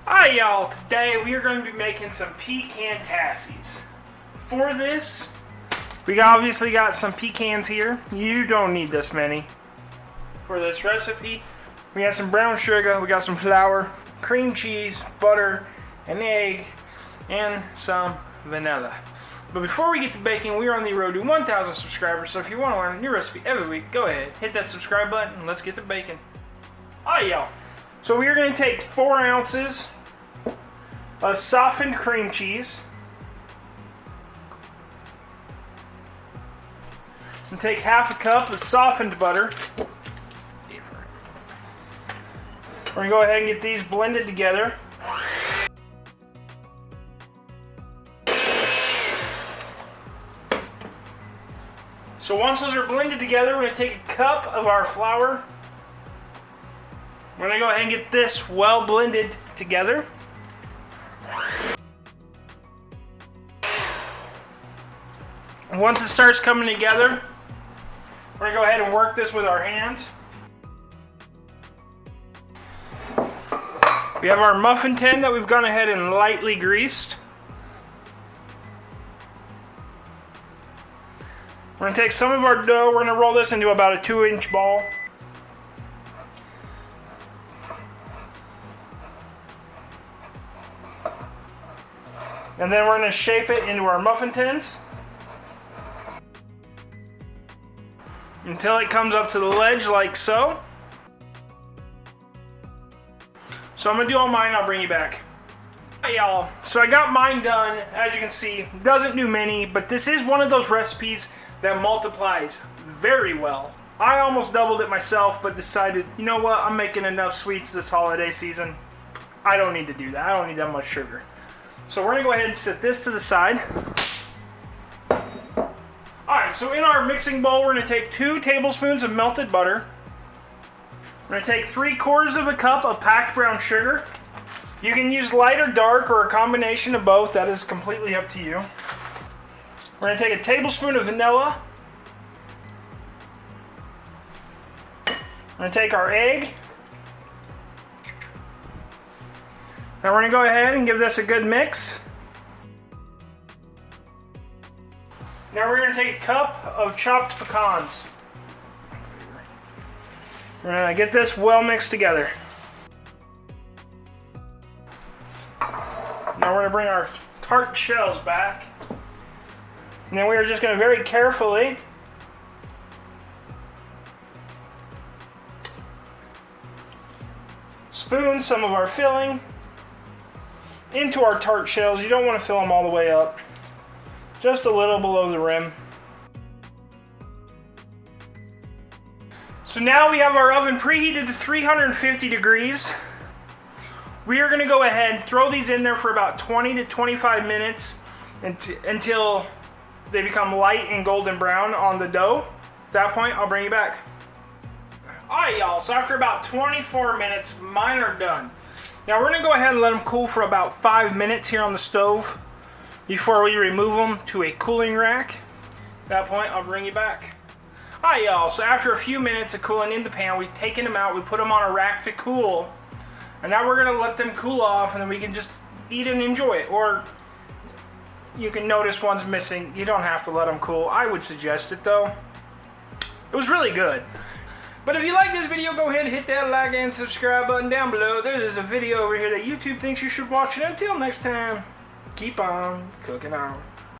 Hi y'all, today we are going to be making some pecan tassies. For this, we obviously got some pecans here. You don't need this many. For this recipe, we got some brown sugar, we got some flour, cream cheese, butter, an egg, and some vanilla. But before we get to baking, we are on the road to 1,000 subscribers, so if you want to learn a new recipe every week, go ahead, hit that subscribe button, and let's get to baking. Hi y'all. So we are going to take 4 ounces of softened cream cheese and take half a cup of softened butter. We're going to go ahead and get these blended together. So once those are blended together, we're going to take a cup of our flour. We're going to go ahead and get this well blended together. And once it starts coming together, we're going to go ahead and work this with our hands. We have our muffin tin that we've gone ahead and lightly greased. We're going to take some of our dough, we're going to roll this into about a 2-inch ball. And then we're going to shape it into our muffin tins until it comes up to the ledge like so. So I'm going to do all mine, I'll bring you back. Hey y'all, so I got mine done. As you can see, doesn't do many, but this is one of those recipes that multiplies very well. I almost doubled it myself, but decided, you know what, I'm making enough sweets this holiday season. I don't need to do that, I don't need that much sugar. So we're going to go ahead and set this to the side. Alright, so in our mixing bowl, we're going to take 2 tablespoons of melted butter. We're going to take 3/4 of a cup of packed brown sugar. You can use light or dark or a combination of both. That is completely up to you. We're going to take a tablespoon of vanilla. We're going to take our egg. Now we're going to go ahead and give this a good mix. Now we're going to take a cup of chopped pecans. We're going to get this well mixed together. Now we're going to bring our tart shells back. And then we are just going to very carefully spoon some of our filling into our tart shells. You don't want to fill them all the way up. Just a little below the rim. So now we have our oven preheated to 350 degrees. We are going to go ahead and throw these in there for about 20 to 25 minutes until they become light and golden brown on the dough. At that point, I'll bring you back. Alright y'all, so after about 24 minutes, mine are done. Now we're going to go ahead and let them cool for about 5 minutes here on the stove before we remove them to a cooling rack. At that point, I'll bring you back. Alright y'all, so after a few minutes of cooling in the pan, we've taken them out, we put them on a rack to cool. And now we're going to let them cool off and then we can just eat and enjoy it. Or you can notice one's missing. You don't have to let them cool. I would suggest it though. It was really good. But if you like this video, go ahead and hit that like and subscribe button down below. There's a video over here that YouTube thinks you should watch. And until next time, keep on cooking on.